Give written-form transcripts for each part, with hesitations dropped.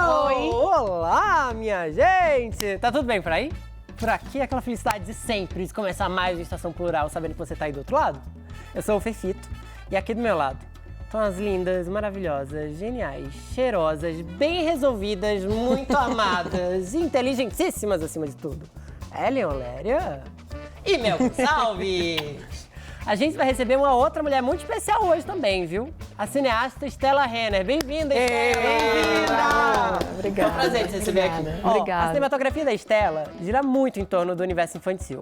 Oi! Olá, minha gente! Tá tudo bem por aí? Por aqui é aquela felicidade de sempre de começar mais uma Estação Plural sabendo que você tá aí do outro lado. Eu sou o Fefito e aqui do meu lado estão as lindas, maravilhosas, geniais, cheirosas, bem resolvidas, muito amadas e inteligentíssimas acima de tudo. Ellen Oléria e Mel Gonçalves! A gente vai receber uma outra mulher muito especial hoje também, viu? A cineasta Stella Renner. Bem-vinda, Stella! Bem-vinda! Obrigada. É um prazer te receber aqui. Obrigada. A cinematografia da Stella gira muito em torno do universo infantil.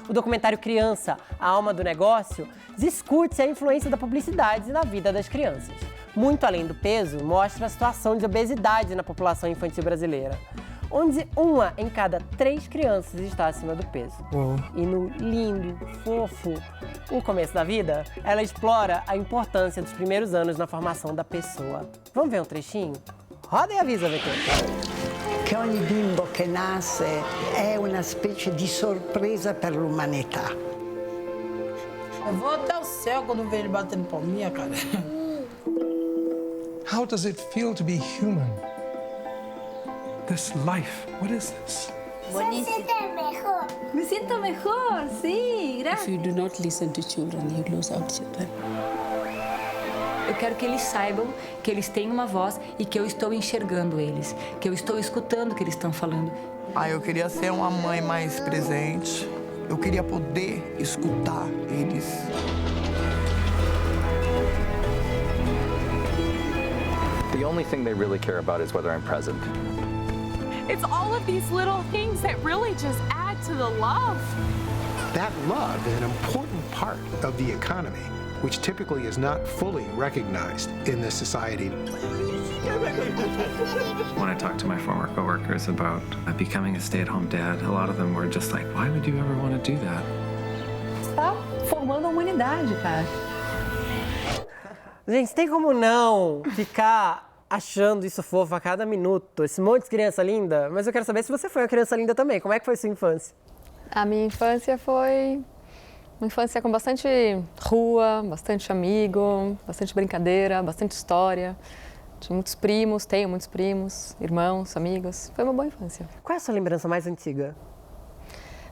O documentário Criança, a Alma do Negócio, discute a influência da publicidade na vida das crianças. Muito além do peso, mostra a situação de obesidade na população infantil brasileira, onde 1 em cada 3 crianças está acima do peso. E no lindo, fofo, O Começo da Vida, ela explora a importância dos primeiros anos na formação da pessoa. Vamos ver um trechinho? Roda e avisa, VT. Che ogni bimbo che nasce è una specie di sorpresa per l'umanità. Eu vou até o céu quando vejo ele batendo palminha, cara. How does it feel to be human? This life, what is this? Me siento mejor, sí, gracias. If you do not listen to children, you lose out children. Eu quero que eles saibam que eles têm uma voz e que eu estou enxergando eles, que eu estou escutando o que eles estão falando. Eu queria ser uma mãe mais presente. Eu queria poder escutar eles. The only thing they really care about is whether I'm present. It's all of these little things that really just add to the love. That love is an important part of the economy, which typically is not fully recognized in this society. When I talked to my former coworkers about becoming a stay-at-home dad, a lot of them were just like, why would you ever want to do that? Está formando a humanidade, cara. Gente, tem como não ficar achando isso fofo a cada minuto, esse monte de criança linda? Mas eu quero saber se você foi uma criança linda também. Como é que foi a sua infância? A minha infância foi uma infância com bastante rua, bastante amigo, bastante brincadeira, bastante história. Tinha muitos primos, tenho muitos primos, irmãos, amigos. Foi uma boa infância. Qual é a sua lembrança mais antiga?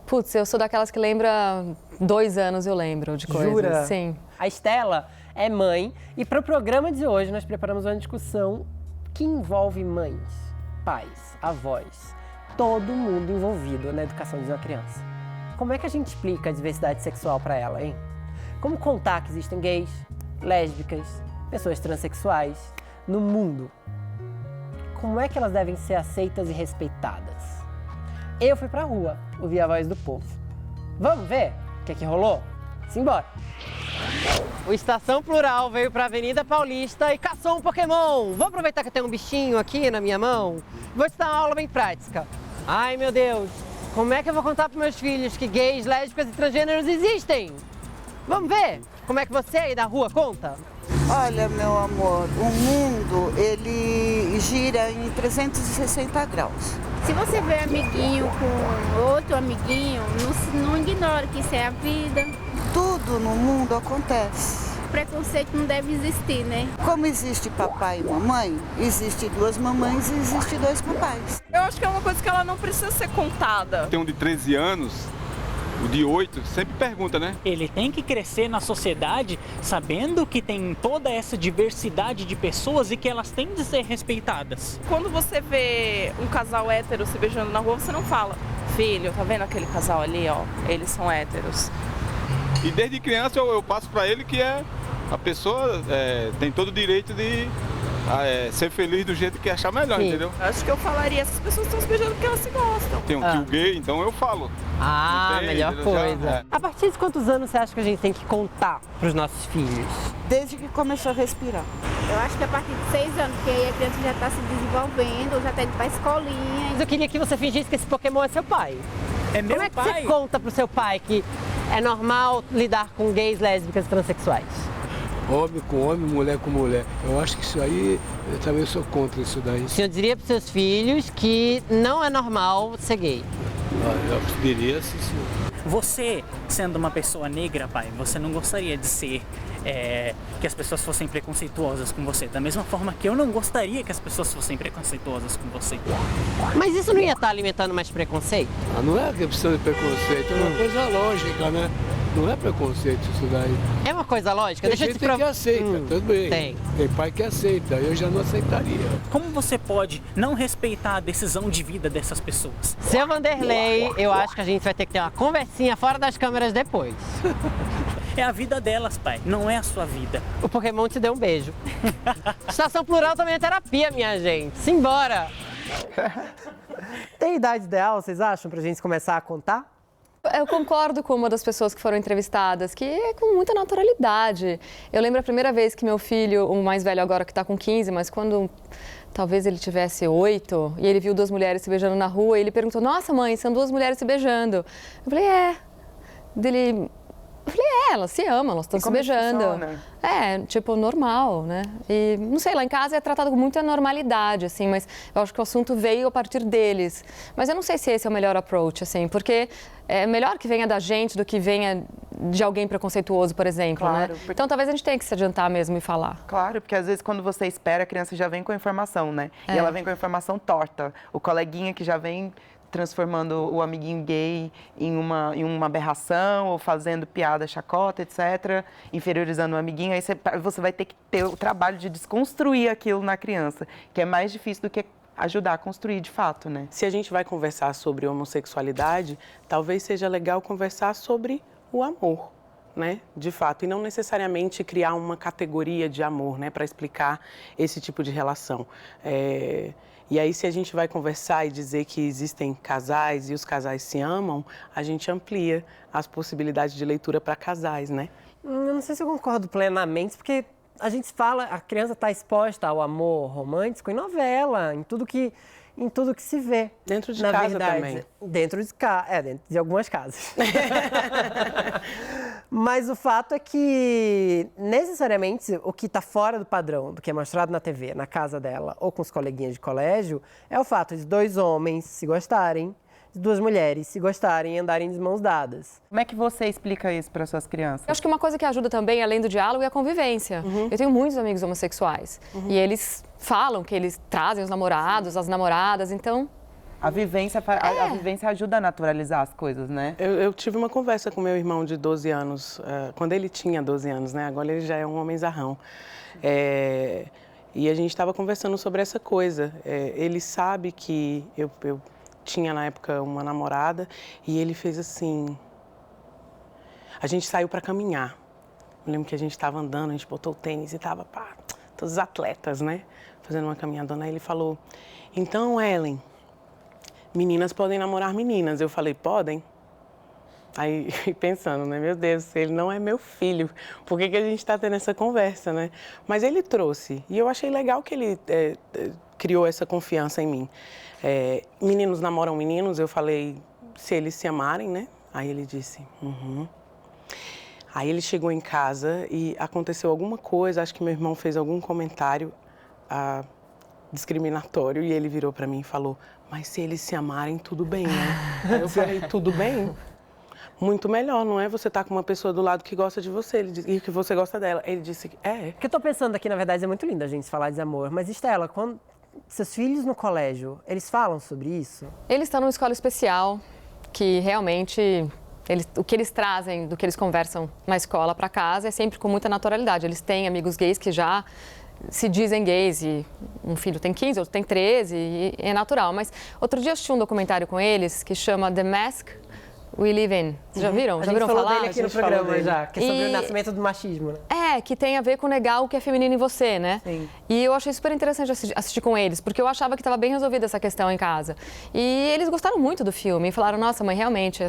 Putz, eu sou daquelas que lembra 2 anos eu lembro de coisas. Jura? Sim. A Stella é mãe e para o programa de hoje nós preparamos uma discussão que envolve mães, pais, avós, todo mundo envolvido na educação de uma criança. Como é que a gente explica a diversidade sexual para ela, hein? Como contar que existem gays, lésbicas, pessoas transexuais no mundo? Como é que elas devem ser aceitas e respeitadas? Eu fui pra rua, ouvi a voz do povo. Vamos ver o que rolou? Simbora! O Estação Plural veio pra Avenida Paulista e caçou um Pokémon. Vou aproveitar que eu tenho um bichinho aqui na minha mão. Vou te dar uma aula bem prática. Ai, meu Deus, como é que eu vou contar pros meus filhos que gays, lésbicas e transgêneros existem? Vamos ver como é que você aí da rua conta? Olha, meu amor, o mundo, ele gira em 360 graus. Se você vê amiguinho com outro amiguinho, não ignore que isso é a vida. Tudo no mundo acontece. Preconceito não deve existir, né? Como existe papai e mamãe, existe 2 mamães e existe 2 papais. Eu acho que é uma coisa que ela não precisa ser contada. Tem um de 13 anos, o de 8, sempre pergunta, né? Ele tem que crescer na sociedade sabendo que tem toda essa diversidade de pessoas e que elas têm de ser respeitadas. Quando você vê um casal hétero se beijando na rua, você não fala, filho, tá vendo aquele casal ali, ó? Eles são héteros. E desde criança eu passo pra ele que a pessoa tem todo o direito de ser feliz do jeito que achar melhor, Sim. entendeu? Acho que eu falaria, essas pessoas estão se beijando porque elas se gostam. Tem um tio gay, então eu falo. Melhor coisa. Já. A partir de quantos anos você acha que a gente tem que contar pros nossos filhos? Desde que começou a respirar. Eu acho que a partir de 6 anos, porque aí a criança já está se desenvolvendo, já está indo pra escolinha. Mas eu queria que você fingisse que esse Pokémon é seu pai. É meu Como é que pai? você conta pro seu pai que é normal lidar com gays, lésbicas e transexuais? Homem com homem, mulher com mulher. Eu acho que isso aí, eu também sou contra isso daí. O senhor diria pros seus filhos que não é normal ser gay? Eu diria sim, senhor. Você, sendo uma pessoa negra, pai, você não gostaria de ser que as pessoas fossem preconceituosas com você, da mesma forma que eu não gostaria que as pessoas fossem preconceituosas com você. Mas isso não ia estar alimentando mais preconceito? Não é questão de preconceito, é uma coisa lógica, né? Não é preconceito isso daí. É uma coisa lógica? Tem gente que aceita, tudo bem. Tem pai que aceita, eu já não aceitaria. Como você pode não respeitar a decisão de vida dessas pessoas? Seu Vanderlei, eu acho que a gente vai ter que ter uma conversinha fora das câmeras depois. É a vida delas, pai, não é a sua vida. O Pokémon te deu um beijo. Estação Plural também é terapia, minha gente. Simbora! Tem idade ideal, vocês acham, pra gente começar a contar? Eu concordo com uma das pessoas que foram entrevistadas, que é com muita naturalidade. Eu lembro a primeira vez que meu filho, o mais velho agora que está com 15, mas quando talvez ele tivesse 8, e ele viu 2 mulheres se beijando na rua, e ele perguntou, nossa mãe, são 2 mulheres se beijando. Eu falei, elas se amam, elas estão se beijando. Tipo, normal, né? E, não sei, lá em casa é tratado com muita normalidade, assim, mas eu acho que o assunto veio a partir deles. Mas eu não sei se esse é o melhor approach, assim, porque é melhor que venha da gente do que venha de alguém preconceituoso, por exemplo, claro, né? Então, talvez a gente tenha que se adiantar mesmo e falar. Claro, porque às vezes quando você espera, a criança já vem com a informação, né? E ela vem com a informação torta. O coleguinha que já vem transformando o amiguinho gay em uma aberração, ou fazendo piada, chacota, etc., inferiorizando o amiguinho, aí você vai ter que ter o trabalho de desconstruir aquilo na criança, que é mais difícil do que ajudar a construir de fato, né? Se a gente vai conversar sobre homossexualidade, talvez seja legal conversar sobre o amor, né? De fato, e não necessariamente criar uma categoria de amor, né, para explicar esse tipo de relação. E aí, se a gente vai conversar e dizer que existem casais e os casais se amam, a gente amplia as possibilidades de leitura para casais, né? Eu não sei se eu concordo plenamente, porque a gente fala, a criança está exposta ao amor romântico em novela, em tudo que se vê. Dentro de casa também. Dentro de algumas casas. Mas o fato é que, necessariamente, o que está fora do padrão, do que é mostrado na TV, na casa dela ou com os coleguinhas de colégio, é o fato de 2 homens se gostarem, de 2 mulheres se gostarem e andarem de mãos dadas. Como é que você explica isso para suas crianças? Eu acho que uma coisa que ajuda também, além do diálogo, é a convivência. Eu tenho muitos amigos homossexuais e eles falam que eles trazem os namorados, as namoradas, então... A vivência ajuda a naturalizar as coisas, né? Eu tive uma conversa com meu irmão de 12 anos, quando ele tinha 12 anos, né? Agora ele já é um homenzarrão. E a gente estava conversando sobre essa coisa. Ele sabe que eu tinha, na época, uma namorada e ele fez assim... A gente saiu para caminhar. Eu lembro que a gente estava andando, a gente botou o tênis e estava, todos os atletas, né? Fazendo uma caminhadona. Aí ele falou, então, Ellen... Meninas podem namorar meninas. Eu falei, podem? Aí, pensando, né? Meu Deus, ele não é meu filho. Por que a gente está tendo essa conversa, né? Mas ele trouxe. E eu achei legal que ele criou essa confiança em mim. Meninos namoram meninos. Eu falei, se eles se amarem, né? Aí ele disse, Aí ele chegou em casa e aconteceu alguma coisa. Acho que meu irmão fez algum comentário discriminatório. E ele virou para mim e falou, mas se eles se amarem, tudo bem, né? Aí eu falei, tudo bem? Muito melhor, não é? Você tá com uma pessoa do lado que gosta de você e que você gosta dela. Ele disse, O que eu tô pensando aqui, na verdade, é muito lindo a gente falar de amor. Mas, Estela, quando seus filhos no colégio, eles falam sobre isso? Eles estão numa escola especial, que realmente... o que eles trazem, do que eles conversam na escola para casa, é sempre com muita naturalidade. Eles têm amigos gays que já... se dizem gays e um filho tem 15, outro tem 13 e é natural. Mas outro dia eu assisti um documentário com eles que chama The Mask We Live In. Vocês já viram? Já viram falar? A gente falou dele aqui no programa já, que é sobre o nascimento do machismo, né? Que tem a ver com negar o que é feminino em você, né? Sim. E eu achei super interessante assistir com eles, porque eu achava que estava bem resolvida essa questão em casa. E eles gostaram muito do filme e falaram, nossa, mãe, realmente,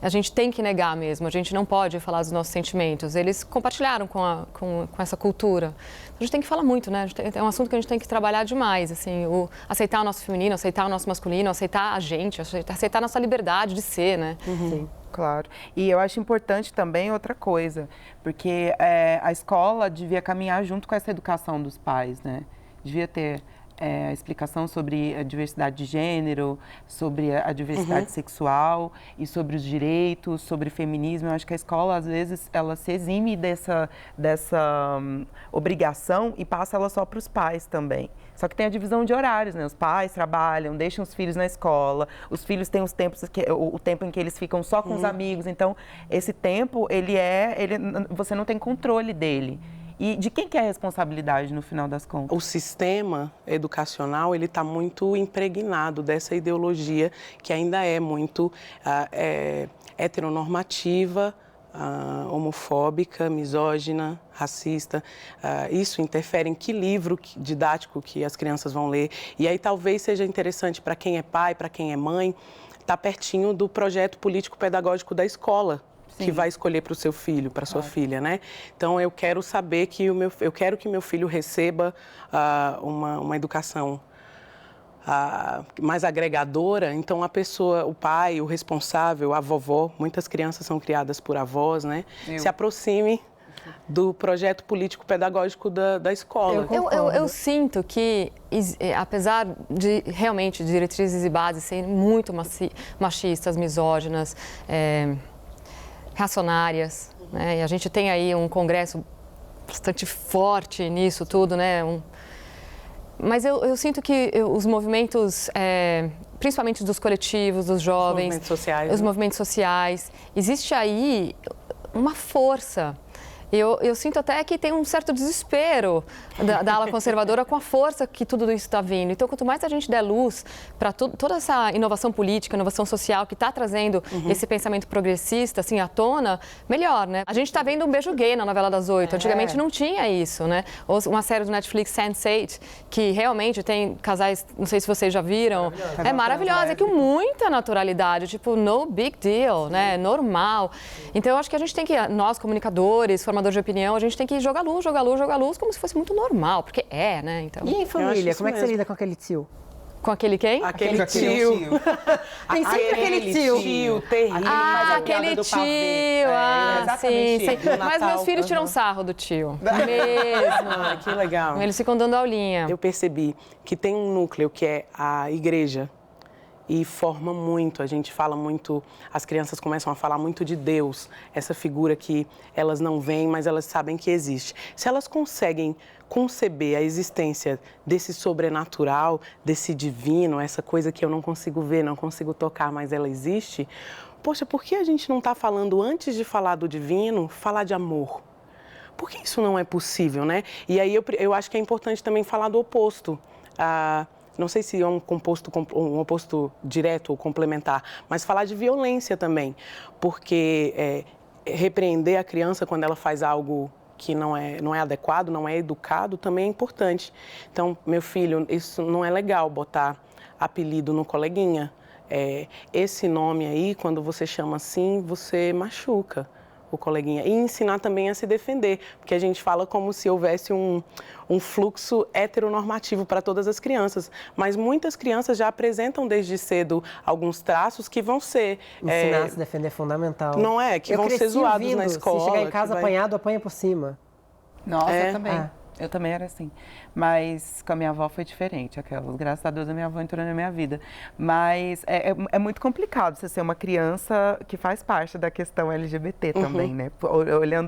a gente tem que negar mesmo, a gente não pode falar dos nossos sentimentos. Eles compartilharam com essa cultura. A gente tem que falar muito, né? É um assunto que a gente tem que trabalhar demais, assim, aceitar o nosso feminino, aceitar o nosso masculino, aceitar a gente, aceitar a nossa liberdade de ser, né? Sim, claro. E eu acho importante também outra coisa, porque a escola devia caminhar junto com essa educação dos pais, né? Devia ter a explicação sobre a diversidade de gênero, sobre a diversidade sexual e sobre os direitos, sobre feminismo. Eu acho que a escola, às vezes, ela se exime dessa obrigação e passa ela só para os pais também. Só que tem a divisão de horários, né? Os pais trabalham, deixam os filhos na escola, os filhos têm o tempo em que eles ficam só com os amigos. Então, esse tempo, você não tem controle dele. E de quem que é a responsabilidade no final das contas? O sistema educacional, ele está muito impregnado dessa ideologia que ainda é muito heteronormativa, homofóbica, misógina, racista. Isso interfere em que livro didático que as crianças vão ler. E aí talvez seja interessante para quem é pai, para quem é mãe, estar pertinho do projeto político-pedagógico da escola. Que vai escolher para o seu filho, para a sua filha, né? Então, eu quero saber que eu quero que meu filho receba uma educação mais agregadora. Então, a pessoa, o pai, o responsável, a vovó, muitas crianças são criadas por avós, né? Se aproxime do projeto político-pedagógico da escola. Eu sinto que, apesar de realmente diretrizes e bases serem muito machistas, misóginas, reacionárias, né? E a gente tem aí um congresso bastante forte nisso tudo, né? Mas eu sinto que os movimentos, principalmente dos coletivos, dos jovens, os movimentos sociais, existe aí uma força. Eu sinto até que tem um certo desespero da ala conservadora com a força que tudo isso está vindo. Então, quanto mais a gente der luz para toda essa inovação política, inovação social que está trazendo esse pensamento progressista assim, à tona, melhor, né? A gente está vendo um beijo gay na novela das 8. Antigamente não tinha isso, né? Ou uma série do Netflix, Sense8, que realmente tem casais, não sei se vocês já viram, é maravilhosa, é com muita naturalidade, tipo, no big deal, né? Normal. Então, eu acho que a gente tem que, nós comunicadores, formadores de opinião, a gente tem que jogar luz, como se fosse muito normal, porque né? Então, e em família, como é que você lida com aquele tio? Com aquele quem? Aquele tio. Tem sempre aquele tio terrível. Aquele tio. Sim. Mas meus filhos tiram sarro do tio. Mesmo. Que legal. Eles ficam dando aulinha. Eu percebi que tem um núcleo que é a igreja. E forma muito, a gente fala muito, as crianças começam a falar muito de Deus, essa figura que elas não veem, mas elas sabem que existe. Se elas conseguem conceber a existência desse sobrenatural, desse divino, essa coisa que eu não consigo ver, não consigo tocar, mas ela existe, poxa, por que a gente não está falando, antes de falar do divino, falar de amor? Por que isso não é possível, né? E aí eu acho que é importante também falar do oposto. Não sei se é um oposto direto ou complementar, mas falar de violência também, porque repreender a criança quando ela faz algo que não é adequado, não é educado, também é importante. Então, meu filho, isso não é legal, botar apelido no coleguinha. Esse nome aí, quando você chama assim, você machuca o coleguinha. E ensinar também a se defender, porque a gente fala como se houvesse um fluxo heteronormativo para todas as crianças, mas muitas crianças já apresentam desde cedo alguns traços que vão ser... Ensinar a se defender é fundamental. Não é? Que vão ser zoados na escola. Se chegar em casa apanhado, apanha por cima. Nossa, eu também. Eu também era assim. Mas com a minha avó foi diferente, graças a Deus a minha avó entrou na minha vida. Mas é muito complicado você ser uma criança que faz parte da questão LGBT também, né?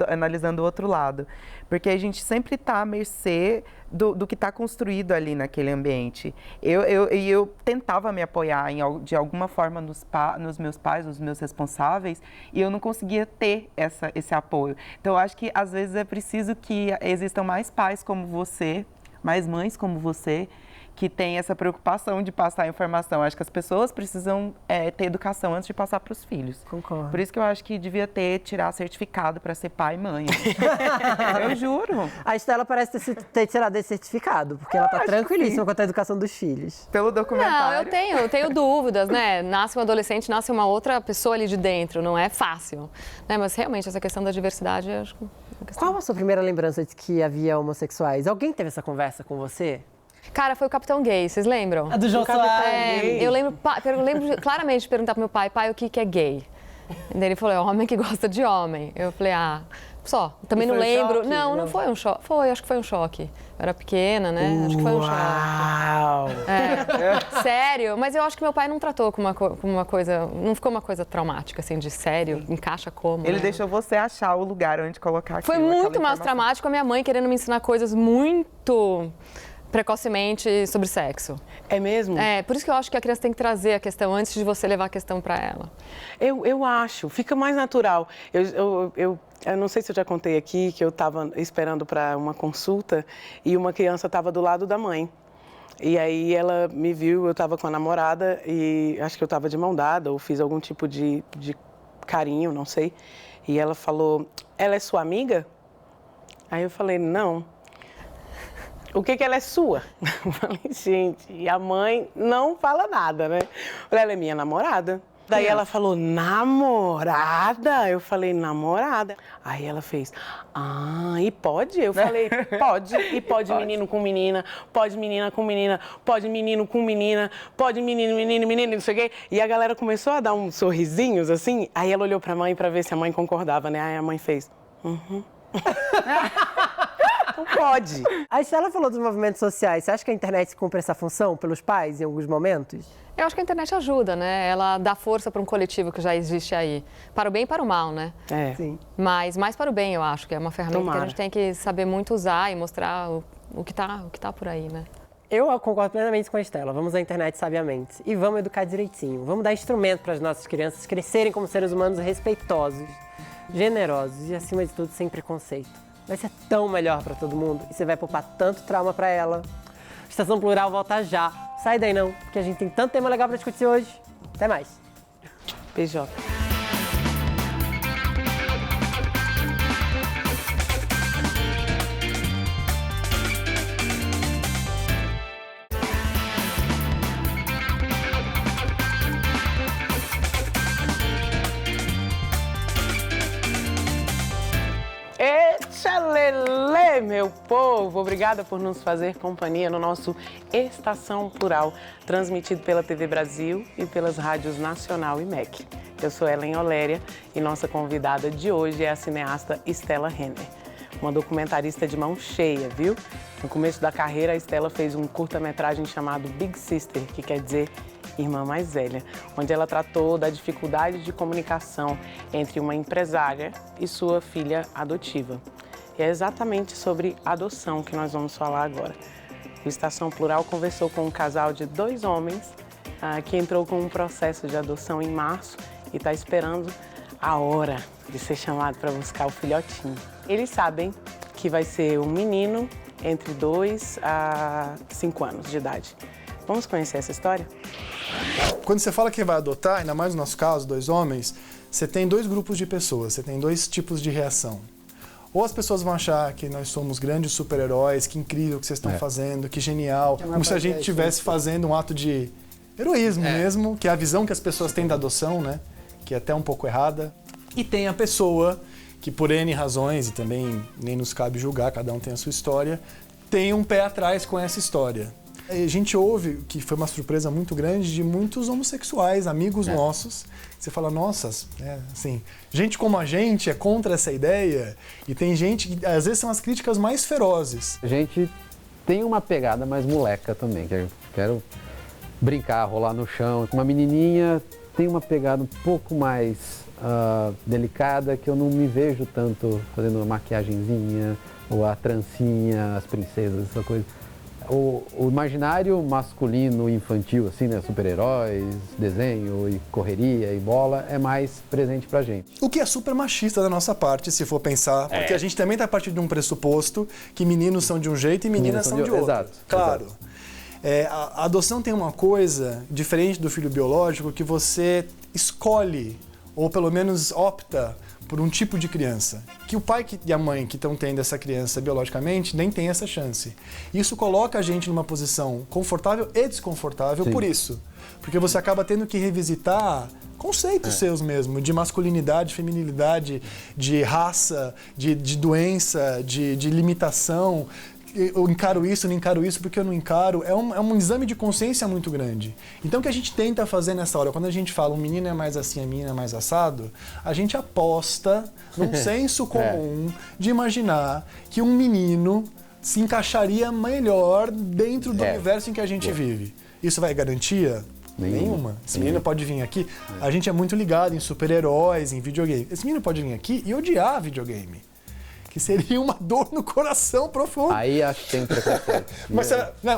Analisando o outro lado. Porque a gente sempre está à mercê do que está construído ali naquele ambiente. Eu tentava me apoiar de alguma forma nos meus pais, nos meus responsáveis, e eu não conseguia ter esse apoio. Então, eu acho que às vezes é preciso que existam mais pais como você, mais mães como você, que tem essa preocupação de passar a informação. Acho que as pessoas precisam ter educação antes de passar para os filhos. Concordo. Por isso que eu acho que devia tirar certificado para ser pai e mãe. Eu juro. A Estela parece ter tirado esse certificado, porque ela está tranquilíssima quanto à educação dos filhos. Pelo documentário. Não, eu tenho dúvidas, né? Nasce um adolescente, nasce uma outra pessoa ali de dentro, não é fácil. Né? Mas realmente essa questão da diversidade, eu acho que... Qual a sua primeira lembrança de que havia homossexuais? Alguém teve essa conversa com você? Cara, foi o Capitão Gay, vocês lembram? A do João Soares. Eu lembro claramente de perguntar pro meu pai, o que é gay? E daí ele falou, é homem que gosta de homem. Eu falei, Só. Também E não foi um lembro. choque? Não foi um choque. Acho que foi um choque. Eu era pequena, né? Acho que foi um choque. Uau! Sério, mas eu acho que meu pai não tratou como uma coisa, não ficou uma coisa traumática, assim, de sério, encaixa como, Ele né? deixou você achar o lugar onde colocar Foi aquilo, muito aquela mais informação. traumático a minha mãe querendo me ensinar coisas muito precocemente sobre sexo. É mesmo? É, por isso que eu acho que a criança tem que trazer a questão antes de você levar a questão para ela. Eu acho, fica mais natural. Eu não sei se eu já contei aqui que eu estava esperando para uma consulta e uma criança estava do lado da mãe. E aí ela me viu, eu estava com a namorada e acho que eu estava de mão dada ou fiz algum tipo de carinho, não sei. E ela falou, ela é sua amiga? Aí eu falei, não. O que ela é sua? Eu falei, gente, e a mãe não fala nada, né? Ela é minha namorada. Daí ela falou, namorada? Eu falei, namorada. Aí ela fez, e pode? Eu falei, pode. E pode menino com menina, pode menina com menina, pode menino com menina, pode menino, não sei o quê. E a galera começou a dar uns sorrisinhos, assim. Aí ela olhou pra mãe pra ver se a mãe concordava, né? Aí a mãe fez, Não pode. A Estela falou dos movimentos sociais. Você acha que a internet cumpre essa função pelos pais em alguns momentos? Eu acho que a internet ajuda, né? Ela dá força para um coletivo que já existe aí. Para o bem e para o mal, né? É. Sim. Mas mais para o bem, eu acho, que é uma ferramenta Tomara. que a gente tem que saber muito usar e mostrar o que tá por aí, né? Eu concordo plenamente com a Estela. Vamos usar a internet sabiamente. E vamos educar direitinho. Vamos dar instrumento para as nossas crianças crescerem como seres humanos respeitosos, generosos e, acima de tudo, sem preconceito. Vai ser tão melhor para todo mundo e você vai poupar tanto trauma para ela. Estação Plural volta já. Sai daí não, porque a gente tem tanto tema legal para discutir hoje. Até mais. PJ. Lelê, meu povo! Obrigada por nos fazer companhia no nosso Estação Plural, transmitido pela TV Brasil e pelas rádios Nacional e MEC. Eu sou Ellen Oléria e nossa convidada de hoje é a cineasta Estela Renner, uma documentarista de mão cheia, viu? No começo da carreira, a Estela fez um curta-metragem chamado Big Sister, que quer dizer Irmã Mais Velha, onde ela tratou da dificuldade de comunicação entre uma empresária e sua filha adotiva. E é exatamente sobre adoção que nós vamos falar agora. O Estação Plural conversou com um casal de 2 homens que entrou com um processo de adoção em março e está esperando a hora de ser chamado para buscar o filhotinho. Eles sabem que vai ser um menino entre 2 a 5 anos de idade. Vamos conhecer essa história? Quando você fala que vai adotar, ainda mais no nosso caso, 2 homens, você tem 2 grupos de pessoas, você tem 2 tipos de reação. Ou as pessoas vão achar que nós somos grandes super-heróis, que incrível que vocês estão fazendo, que genial, como se a gente estivesse fazendo um ato de heroísmo mesmo, que é a visão que as pessoas têm da adoção, né? Que é até um pouco errada. E tem a pessoa que, por N razões, e também nem nos cabe julgar, cada um tem a sua história, tem um pé atrás com essa história. A gente ouve, que foi uma surpresa muito grande, de muitos homossexuais, amigos nossos. Você fala, nossa, assim, gente como a gente é contra essa ideia, e tem gente que, às vezes, são as críticas mais ferozes. A gente tem uma pegada mais moleca também, que eu quero brincar, rolar no chão. Uma menininha tem uma pegada um pouco mais delicada, que eu não me vejo tanto fazendo uma maquiagenzinha, ou a trancinha, as princesas, essa coisa. O imaginário masculino infantil, assim, né? Super-heróis, desenho e correria e bola, é mais presente pra gente. O que é super machista da nossa parte, se for pensar, porque a gente também está a partir de um pressuposto que meninos são de um jeito e meninas são de outro. Exato. Claro. Exato. A adoção tem uma coisa diferente do filho biológico, que você escolhe, ou pelo menos opta, por um tipo de criança, que o pai e a mãe que estão tendo essa criança biologicamente nem tem essa chance. Isso coloca a gente numa posição confortável e desconfortável por isso. Porque você acaba tendo que revisitar conceitos seus mesmo, de masculinidade, feminilidade, de raça, de doença, de limitação. eu encaro isso, não encaro isso, porque eu não encaro, é um exame de consciência muito grande. Então o que a gente tenta fazer nessa hora, quando a gente fala um menino é mais assim, a menina é mais assado, a gente aposta num senso comum de imaginar que um menino se encaixaria melhor dentro do universo em que a gente vive. Isso vai garantia? Nenhuma. Esse menino pode vir aqui, a gente é muito ligado em super-heróis, em videogame. Esse menino pode vir aqui e odiar videogame. Que seria uma dor no coração profunda. Aí acho que tem preconceito. Mas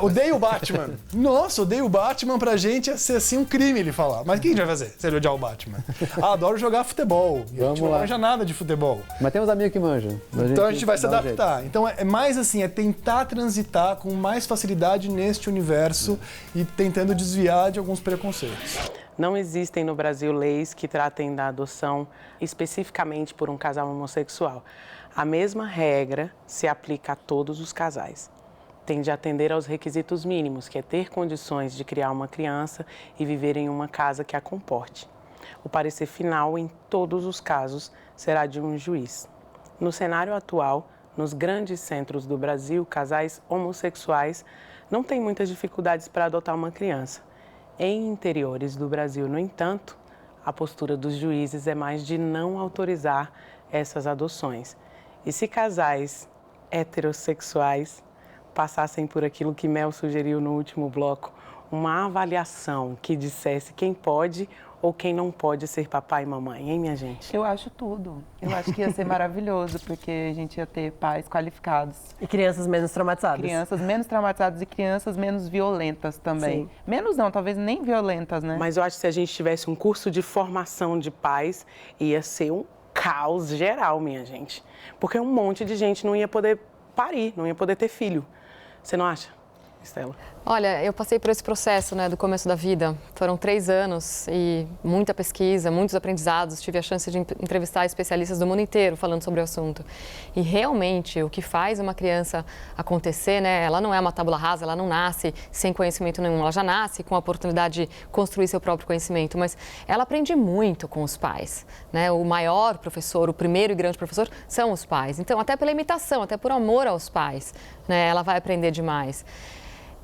odeio o Batman. Nossa, odeio o Batman, pra gente ia ser assim um crime ele falar. Mas o que a gente vai fazer se ele odiar o Batman? Adoro jogar futebol. E a gente não manja nada de futebol. Mas tem uns amigos que manjam. Então a gente vai se adaptar. Então é mais assim, é tentar transitar com mais facilidade neste universo e tentando desviar de alguns preconceitos. Não existem no Brasil leis que tratem da adoção especificamente por um casal homossexual. A mesma regra se aplica a todos os casais. Tem de atender aos requisitos mínimos, que é ter condições de criar uma criança e viver em uma casa que a comporte. O parecer final, em todos os casos, será de um juiz. No cenário atual, nos grandes centros do Brasil, casais homossexuais não têm muitas dificuldades para adotar uma criança. Em interiores do Brasil, no entanto, a postura dos juízes é mais de não autorizar essas adoções. E se casais heterossexuais passassem por aquilo que Mel sugeriu no último bloco, uma avaliação que dissesse quem pode ou quem não pode ser papai e mamãe, hein, minha gente? Eu acho tudo. Eu acho que ia ser maravilhoso, porque a gente ia ter pais qualificados. E crianças menos traumatizadas. Crianças menos traumatizadas e crianças menos violentas também. Sim. Menos não, talvez nem violentas, né? Mas eu acho que se a gente tivesse um curso de formação de pais, ia ser um caos geral, minha gente. Porque um monte de gente não ia poder parir, não ia poder ter filho. Você não acha, Estela? Olha, eu passei por esse processo, do começo da vida. Foram 3 anos e muita pesquisa, muitos aprendizados. Tive a chance de entrevistar especialistas do mundo inteiro falando sobre o assunto. E realmente, o que faz uma criança acontecer, ela não é uma tábula rasa, ela não nasce sem conhecimento nenhum. Ela já nasce com a oportunidade de construir seu próprio conhecimento, mas ela aprende muito com os pais, O maior professor, o primeiro e grande professor são os pais. Então, até pela imitação, até por amor aos pais, ela vai aprender demais.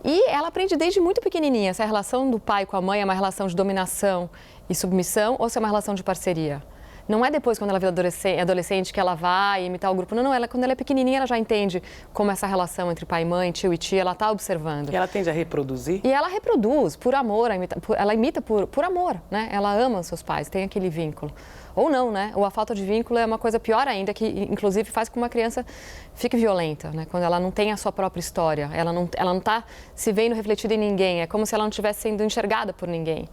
E ela aprende desde muito pequenininha se a relação do pai com a mãe é uma relação de dominação e submissão ou se é uma relação de parceria. Não é depois, quando ela vira adolescente, que ela vai imitar o grupo. Não, quando ela é pequenininha, ela já entende como essa relação entre pai e mãe, tio e tia, ela está observando. E ela tende a reproduzir? E ela reproduz por amor, ela imita por amor, Ela ama os seus pais, tem aquele vínculo. Ou não, Ou a falta de vínculo é uma coisa pior ainda, que inclusive faz com que uma criança fique violenta, Quando ela não tem a sua própria história, ela não está se vendo refletida em ninguém, é como se ela não estivesse sendo enxergada por ninguém.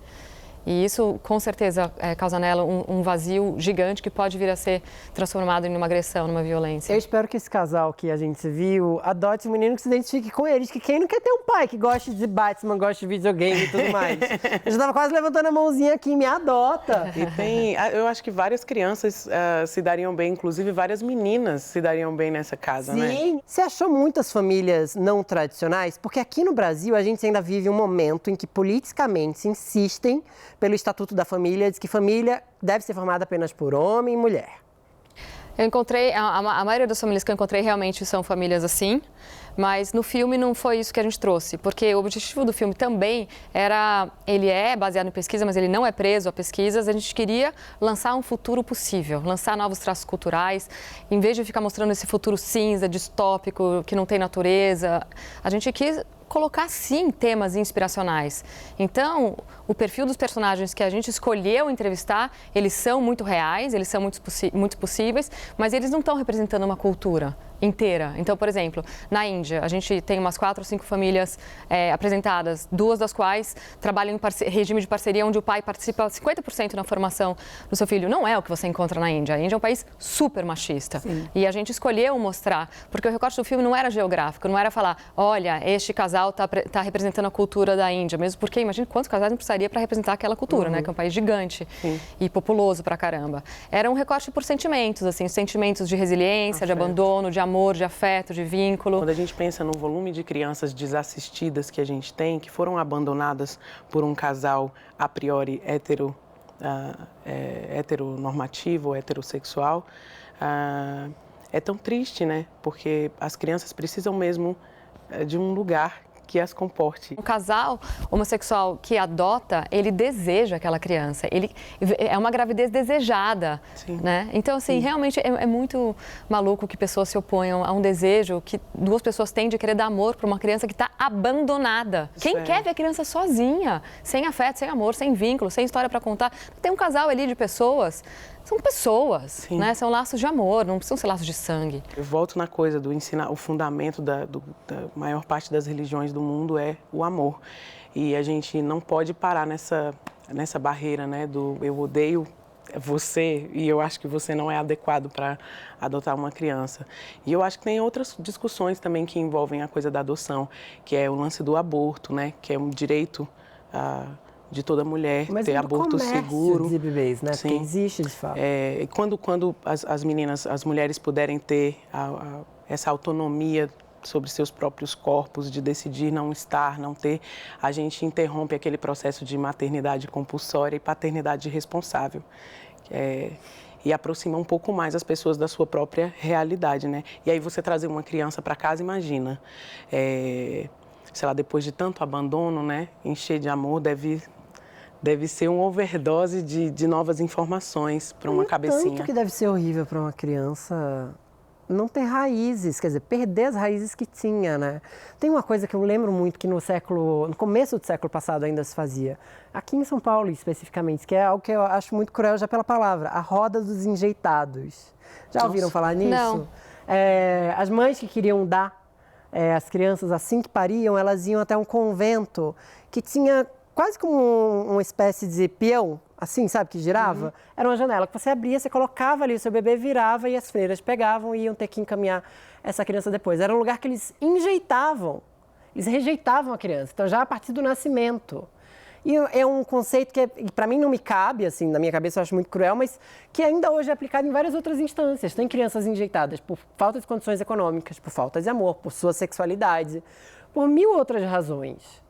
E isso, com certeza, causa nela um vazio gigante que pode vir a ser transformado em uma agressão, numa violência. Eu espero que esse casal que a gente viu adote um menino que se identifique com eles, que quem não quer ter um pai que goste de Batman, gosta de videogame e tudo mais. Eu já estava quase levantando a mãozinha aqui, me adota. E eu acho que várias crianças se dariam bem, inclusive várias meninas se dariam bem nessa casa, Sim. Você achou muitas famílias não tradicionais? Porque aqui no Brasil a gente ainda vive um momento em que politicamente se insistem pelo Estatuto da Família, diz que família deve ser formada apenas por homem e mulher. Eu encontrei, a maioria das famílias que eu encontrei realmente são famílias assim, mas no filme não foi isso que a gente trouxe, porque o objetivo do filme também ele é baseado em pesquisa, mas ele não é preso a pesquisas. A gente queria lançar um futuro possível, lançar novos traços culturais, em vez de ficar mostrando esse futuro cinza, distópico, que não tem natureza, a gente quis colocar, sim, temas inspiracionais. Então, o perfil dos personagens que a gente escolheu entrevistar, eles são muito reais, eles são muito possíveis, mas eles não estão representando uma cultura inteira. Então, por exemplo, na Índia, a gente tem umas 4 ou 5 famílias apresentadas, 2 das quais trabalham em regime de parceria, onde o pai participa 50% na formação do seu filho. Não é o que você encontra na Índia. A Índia é um país super machista. Sim. E a gente escolheu mostrar, porque o recorte do filme não era geográfico, não era falar, olha, este casal está representando a cultura da Índia, mesmo porque imagina quantos casais não precisaria para representar aquela cultura, que é um país gigante. Sim. E populoso pra caramba. Era um recorte por sentimentos, assim, sentimentos de resiliência, de abandono, de amor, de afeto, de vínculo. Quando a gente pensa no volume de crianças desassistidas que a gente tem, que foram abandonadas por um casal a priori heteronormativo, heterossexual, é tão triste, Porque as crianças precisam mesmo de um lugar que as comporte. O casal homossexual que adota, ele deseja aquela criança. É uma gravidez desejada, né? Então, assim, realmente é muito maluco que pessoas se oponham a um desejo que duas pessoas têm de querer dar amor para uma criança que está abandonada. Quem quer ver a criança sozinha, sem afeto, sem amor, sem vínculo, sem história para contar? Tem um casal ali de pessoas. São pessoas, né? São laços de amor, não precisam ser laços de sangue. Eu volto na coisa do ensinar, o fundamento da maior parte das religiões do mundo é o amor. E a gente não pode parar nessa barreira, né? Do eu odeio você e eu acho que você não é adequado para adotar uma criança. E eu acho que tem outras discussões também que envolvem a coisa da adoção, que é o lance do aborto, né? Que é um direito de toda mulher ter aborto seguro. De bebês, né? Porque existe, de fato. Quando as meninas, as mulheres puderem ter essa autonomia sobre seus próprios corpos, de decidir não estar, não ter, a gente interrompe aquele processo de maternidade compulsória e paternidade responsável. E aproxima um pouco mais as pessoas da sua própria realidade, né? E aí você trazer uma criança para casa, imagina, sei lá, depois de tanto abandono, né? Encher de amor deve ser uma overdose de novas informações para uma cabecinha. Tanto que deve ser horrível para uma criança não ter raízes, quer dizer, perder as raízes que tinha, né? Tem uma coisa que eu lembro muito que no começo do século passado ainda se fazia, aqui em São Paulo especificamente, que é algo que eu acho muito cruel já pela palavra, a roda dos enjeitados. Já ouviram falar nisso? Não. As mães que queriam dar as crianças assim que pariam, elas iam até um convento que tinha quase como uma espécie de peão, assim, sabe, que girava. Era uma janela que você abria, você colocava ali o seu bebê, virava e as freiras pegavam e iam ter que encaminhar essa criança depois. Era um lugar que eles enjeitavam, eles rejeitavam a criança, então já a partir do nascimento. E é um conceito que, para mim, não me cabe, assim, na minha cabeça eu acho muito cruel, mas que ainda hoje é aplicado em várias outras instâncias. Tem crianças enjeitadas por falta de condições econômicas, por falta de amor, por sua sexualidade, por mil outras razões.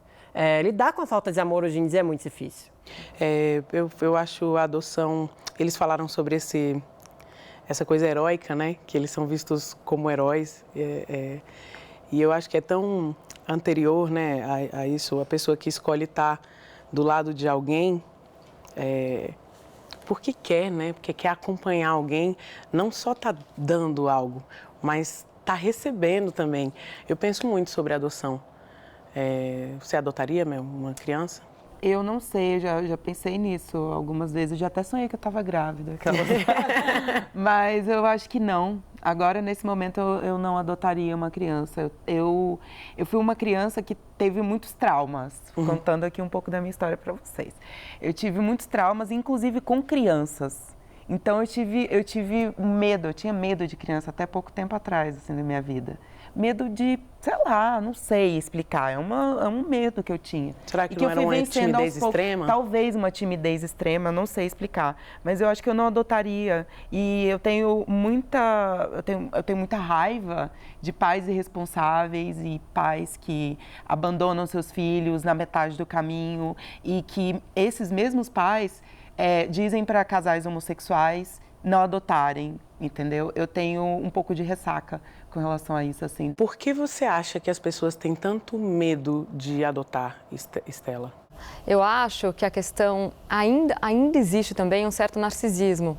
Lidar com a falta de amor hoje em dia é muito difícil. Eu acho a adoção... Eles falaram sobre essa coisa heróica, né? Que eles são vistos como heróis. E eu acho que é tão anterior, né, a isso. A pessoa que escolhe estar do lado de alguém porque quer, né? Porque quer acompanhar alguém. Não só está dando algo, mas está recebendo também. Eu penso muito sobre a adoção. Você adotaria uma criança? Eu não sei, eu já pensei nisso algumas vezes. Eu já até sonhei que eu estava grávida. Mas eu acho que não. Agora, nesse momento, eu não adotaria uma criança. Eu fui uma criança que teve muitos traumas. Contando aqui um pouco da minha história para vocês. Eu tive muitos traumas, inclusive com crianças. Então, eu tive medo, eu tinha medo de criança até pouco tempo atrás, assim, na minha vida. Medo de, sei lá, não sei explicar, é um medo que eu tinha. Será que não era uma timidez extrema? Talvez uma timidez extrema, não sei explicar. Mas eu acho que eu não adotaria. E eu tenho muita raiva de pais irresponsáveis e pais que abandonam seus filhos na metade do caminho e que esses mesmos pais dizem para casais homossexuais não adotarem, entendeu? Eu tenho um pouco de ressaca com relação a isso, assim. Por que você acha que as pessoas têm tanto medo de adotar, Estela? Eu acho que a questão ainda existe também um certo narcisismo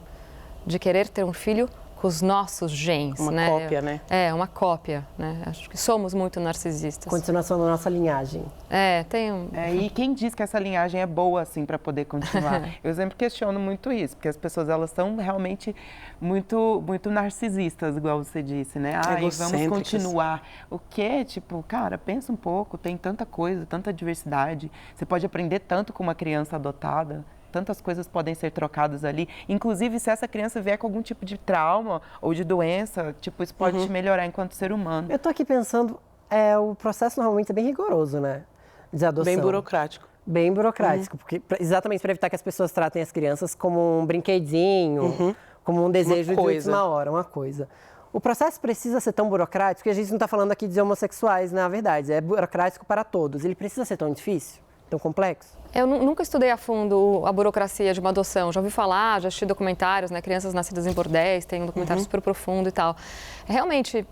de querer ter um filho com os nossos genes, né? Uma cópia, né? Uma cópia, né? Acho que somos muito narcisistas. Continuação da nossa linhagem. E quem diz que essa linhagem é boa, assim, para poder continuar? Eu sempre questiono muito isso, porque as pessoas, elas são realmente muito, muito narcisistas, igual você disse, né? Vamos continuar. O quê? Tipo, cara, pensa um pouco, tem tanta coisa, tanta diversidade. Você pode aprender tanto com uma criança adotada. Tantas coisas podem ser trocadas ali. Inclusive, se essa criança vier com algum tipo de trauma ou de doença, tipo, isso pode te melhorar enquanto ser humano. Eu tô aqui pensando, o processo normalmente é bem rigoroso, né? De adoção. Bem burocrático. Bem burocrático, porque exatamente para evitar que as pessoas tratem as crianças como um brinquedinho, como um desejo de última hora, uma coisa. O processo precisa ser tão burocrático, porque a gente não está falando aqui de homossexuais, na verdade, é burocrático para todos. Ele precisa ser tão difícil? Tão complexo? Eu nunca estudei a fundo a burocracia de uma adoção. Já ouvi falar, já assisti documentários, né? Crianças nascidas em bordéis, tem um documentário super profundo e tal. Realmente,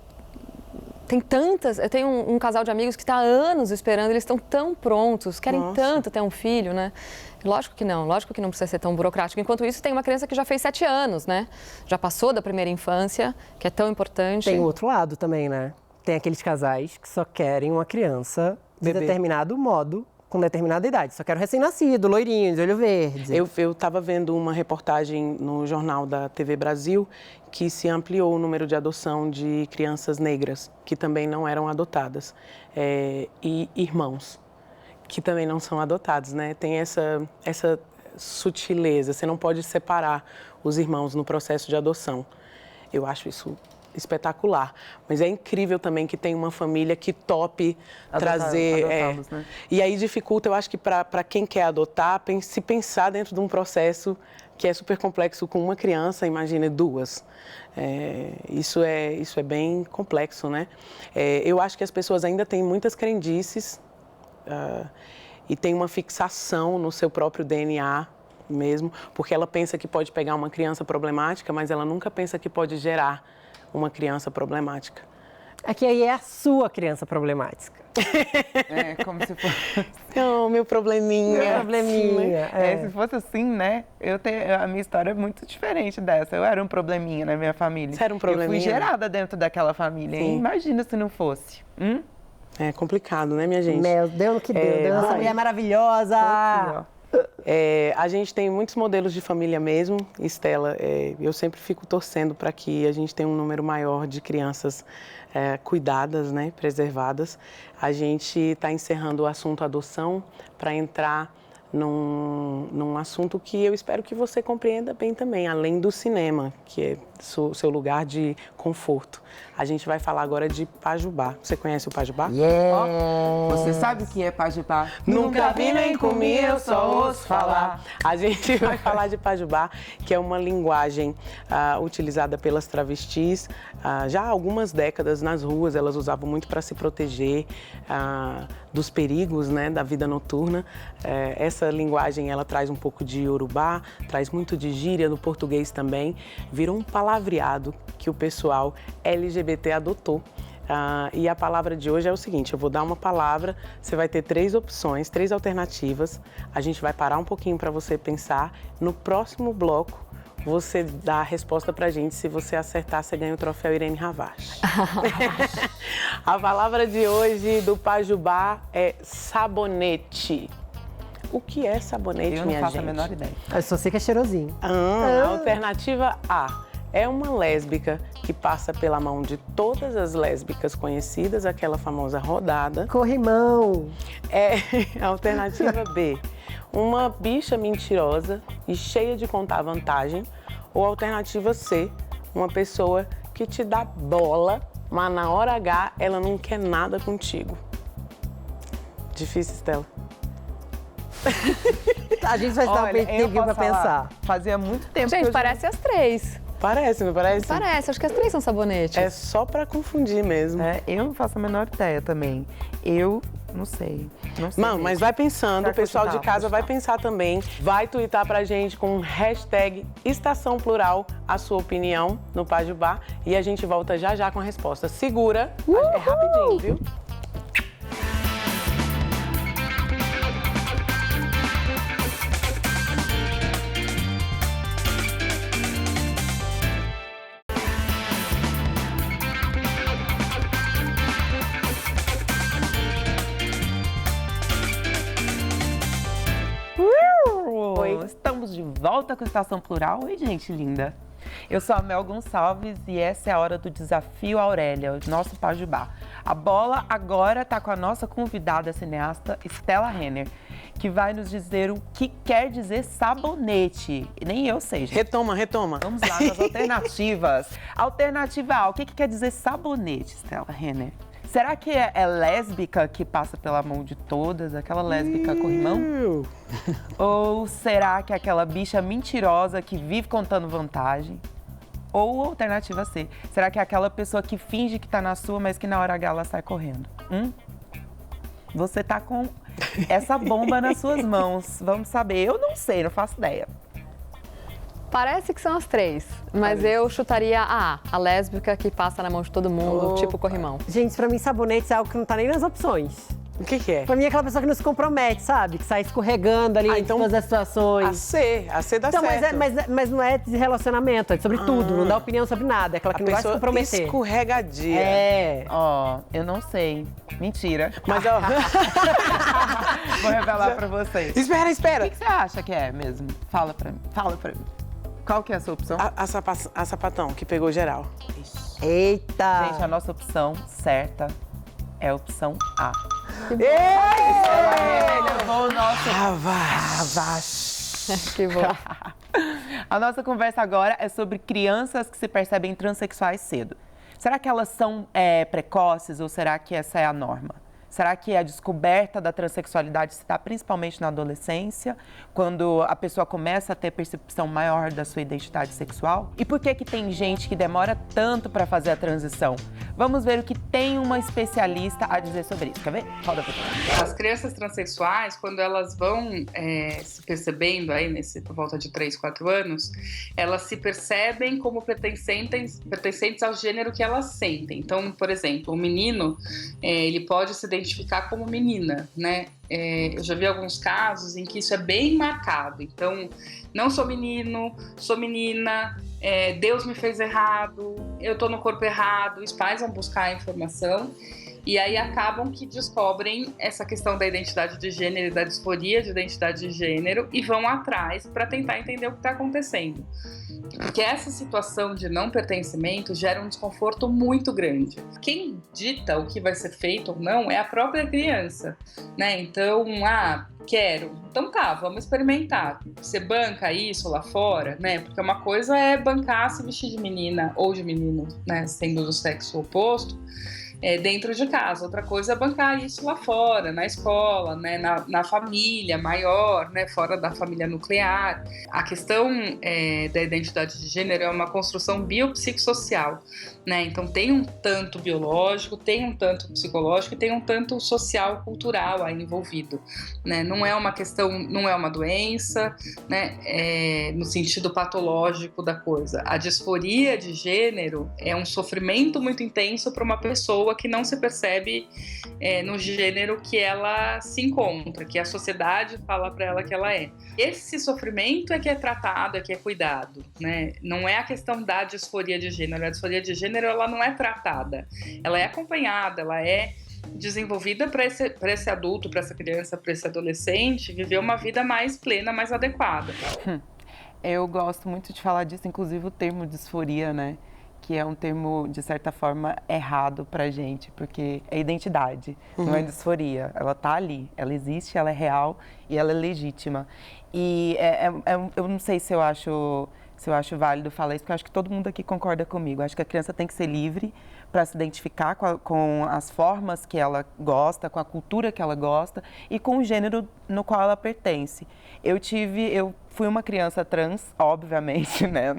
Eu tenho um casal de amigos que está há anos esperando, eles estão tão prontos, querem tanto ter um filho, né? Lógico que não precisa ser tão burocrático. Enquanto isso, tem uma criança que já fez 7 anos, né? Já passou da primeira infância, que é tão importante. Tem o outro lado também, né? Tem aqueles casais que só querem uma criança de determinado modo, com determinada idade. Só quero recém-nascido, loirinho, de olho verde. Eu estava vendo uma reportagem no jornal da TV Brasil que se ampliou o número de adoção de crianças negras, que também não eram adotadas, e irmãos, que também não são adotados, né? Tem essa sutileza, você não pode separar os irmãos no processo de adoção. Eu acho isso espetacular, mas é incrível também que tem uma família que tope trazer, né? E aí dificulta, eu acho que para quem quer adotar, se pensar dentro de um processo que é super complexo com uma criança, imagine 2. Isso é bem complexo, né? Eu acho que as pessoas ainda têm muitas crendices e tem uma fixação no seu próprio DNA mesmo, porque ela pensa que pode pegar uma criança problemática, mas ela nunca pensa que pode gerar uma criança problemática. É que aí é a sua criança problemática. Como se fosse... Não, meu probleminha. Meu probleminha. Se fosse assim, né? A minha história é muito diferente dessa. Eu era um probleminha na minha família. Você era um probleminha? Eu fui gerada dentro daquela família. Imagina se não fosse. É complicado, né, minha gente? Meu Deus, que deu. Deu essa mulher maravilhosa. Aqui, ó. A gente tem muitos modelos de família mesmo, Estela. Eu sempre fico torcendo para que a gente tenha um número maior de crianças cuidadas, né, preservadas. A gente está encerrando o assunto adoção para entrar num assunto que eu espero que você compreenda bem também, além do cinema, que é seu lugar de conforto. A gente vai falar agora de Pajubá. Você conhece o Pajubá? Você sabe o que é Pajubá? Nunca vi nem comi, eu só ouço falar. A gente vai falar de Pajubá, que é uma linguagem utilizada pelas travestis já há algumas décadas nas ruas. Elas usavam muito para se proteger dos perigos, né, da vida noturna. Essa linguagem, ela traz um pouco de Yorubá, traz muito de gíria do português também. Virou um palavreado que o pessoal LGBT adotou. E a palavra de hoje é o seguinte: eu vou dar uma palavra, você vai ter 3 opções, 3 alternativas. A gente vai parar um pouquinho para você pensar. No próximo bloco, você dá a resposta pra gente. Se você acertar, você ganha o troféu Irene Ravache. A palavra de hoje do Pajubá é sabonete. O que é sabonete, minha gente? Eu não faço a menor ideia. Eu só sei que é cheirosinho. Alternativa A. É uma lésbica que passa pela mão de todas as lésbicas conhecidas, aquela famosa rodada. Corrimão. Alternativa B. Uma bicha mentirosa e cheia de contar vantagem. Ou alternativa C. Uma pessoa que te dá bola, mas na hora H ela não quer nada contigo. Difícil, Estela. A gente vai dar um tempinho pra pensar. Fazia muito tempo que eu... parece as 3. Parece, não parece? Parece, acho que as 3 são sabonetes. É só pra confundir mesmo. Eu não faço a menor ideia também. Eu não sei. Não, mas vai pensando, o pessoal de casa vai pensar também. Vai tuitar pra gente com hashtag Estação Plural a sua opinião no Pajubá. E a gente volta já já com a resposta. Segura, é rapidinho, viu? Estamos de volta com a Estação Plural. Oi, gente linda. Eu sou a Mel Gonçalves e essa é a hora do Desafio Aurélia, o nosso Pajubá. A bola agora está com a nossa convidada cineasta, Estela Renner, que vai nos dizer o que quer dizer sabonete. Nem eu sei, gente. Retoma. Vamos lá nas alternativas. Alternativa A, o que quer dizer sabonete, Estela Renner? Será que é lésbica que passa pela mão de todas? Aquela lésbica corrimão? Ou será que é aquela bicha mentirosa que vive contando vantagem? Ou alternativa C, será que é aquela pessoa que finge que tá na sua, mas que na hora H ela sai correndo? Você tá com essa bomba nas suas mãos. Vamos saber. Eu não sei, não faço ideia. Parece que são as 3, mas eu chutaria a lésbica que passa na mão de todo mundo, tipo corrimão. Gente, pra mim, sabonete é algo que não tá nem nas opções. O que é? Pra mim é aquela pessoa que não se compromete, sabe? Que sai escorregando ali em todas as situações. A C dá então, certo. Mas não é de relacionamento, é sobre tudo, não dá opinião sobre nada. É aquela que não vai se comprometer. Escorregadia. É. Ó, eu não sei. Mentira. Mas, ó... Vou revelar pra vocês. Espera. O que você acha que é mesmo? Fala pra mim. Qual que é a sua opção? A sapatão, que pegou geral. Eita! Gente, a nossa opção certa é a opção A. Ela levou o nosso... Que bom. A nossa conversa agora é sobre crianças que se percebem transexuais cedo. Será que elas são precoces ou será que essa é a norma? Será que a descoberta da transexualidade se dá principalmente na adolescência, quando a pessoa começa a ter percepção maior da sua identidade sexual? E por que tem gente que demora tanto para fazer a transição? Vamos ver o que tem uma especialista a dizer sobre isso. Quer ver? Roda pra cá. As crianças transexuais, quando elas vão se percebendo aí por volta de 3, 4 anos, elas se percebem como pertencentes ao gênero que elas sentem. Então, por exemplo, o menino, ele pode se identificar como menina, né? Eu já vi alguns casos em que isso é bem marcado. Então, não sou menino, sou menina, Deus me fez errado, eu tô no corpo errado. Os pais vão buscar a informação e aí acabam que descobrem essa questão da identidade de gênero e da disforia de identidade de gênero e vão atrás para tentar entender o que está acontecendo. Porque essa situação de não pertencimento gera um desconforto muito grande. Quem dita o que vai ser feito ou não é a própria criança, né? Então, quero. Então tá, vamos experimentar. Você banca isso lá fora, né? Porque uma coisa é bancar se vestir de menina ou de menino, né? Sendo do sexo oposto. Dentro de casa. Outra coisa é bancar isso lá fora, na escola, né, na família maior, né, fora da família nuclear. A questão da identidade de gênero é uma construção biopsicossocial, né? Então tem um tanto biológico, tem um tanto psicológico e tem um tanto social, cultural aí envolvido, né? Não é uma questão, não é uma doença, né? No sentido patológico da coisa. A disforia de gênero é um sofrimento muito intenso para uma pessoa que não se percebe no gênero que ela se encontra, que a sociedade fala para ela que ela é. Esse sofrimento é que é tratado, é que é cuidado, né? Não é a questão da disforia de gênero. A disforia de gênero, ela não é tratada, ela é acompanhada, ela é desenvolvida para esse adulto, para essa criança, para esse adolescente viver uma vida mais plena, mais adequada. Eu gosto muito de falar disso, inclusive o termo disforia, né? Que é um termo, de certa forma, errado pra gente, porque é identidade, não é disforia. Ela tá ali, ela existe, ela é real e ela é legítima. E eu não sei se eu acho válido falar isso, porque eu acho que todo mundo aqui concorda comigo. Eu acho que a criança tem que ser livre para se identificar com as formas que ela gosta, com a cultura que ela gosta e com o gênero no qual ela pertence. Eu fui uma criança trans, obviamente, né?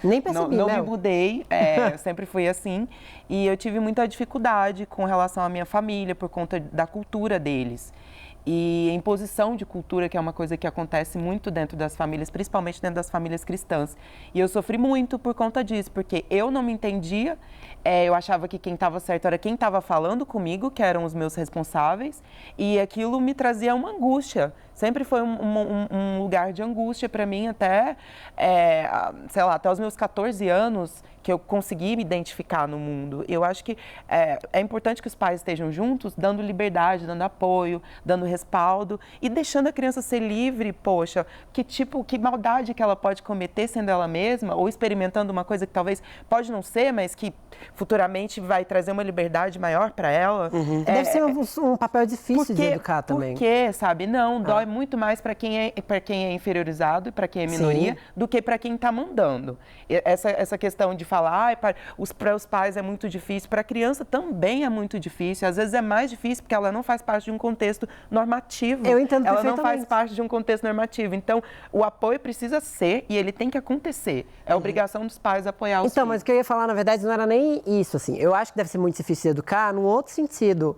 Nem percebi, não me mudei, eu sempre fui assim. E eu tive muita dificuldade com relação à minha família, por conta da cultura deles. E a imposição de cultura, que é uma coisa que acontece muito dentro das famílias, principalmente dentro das famílias cristãs. E eu sofri muito por conta disso, porque eu não me entendia, eu achava que quem estava certo era quem estava falando comigo, que eram os meus responsáveis, e aquilo me trazia uma angústia. Sempre foi um lugar de angústia para mim até, até os meus 14 anos, que eu consegui me identificar no mundo. Eu acho que é importante que os pais estejam juntos, dando liberdade, dando apoio, dando respaldo e deixando a criança ser livre, poxa, que maldade que ela pode cometer sendo ela mesma ou experimentando uma coisa que talvez pode não ser, mas que futuramente vai trazer uma liberdade maior para ela. Deve ser um papel difícil de educar também. Porque, sabe, dói muito mais para quem é inferiorizado e para quem é minoria do que para quem está mandando. Essa questão de falar, para os pais é muito difícil, para a criança também é muito difícil. Às vezes é mais difícil porque ela não faz parte de um contexto normativo. Eu entendo ela perfeitamente. Não faz parte de um contexto normativo. Então, o apoio precisa ser e ele tem que acontecer. É obrigação dos pais apoiar os filhos. Mas o que eu ia falar, na verdade, não era nem isso, assim. Eu acho que deve ser muito difícil educar num outro sentido.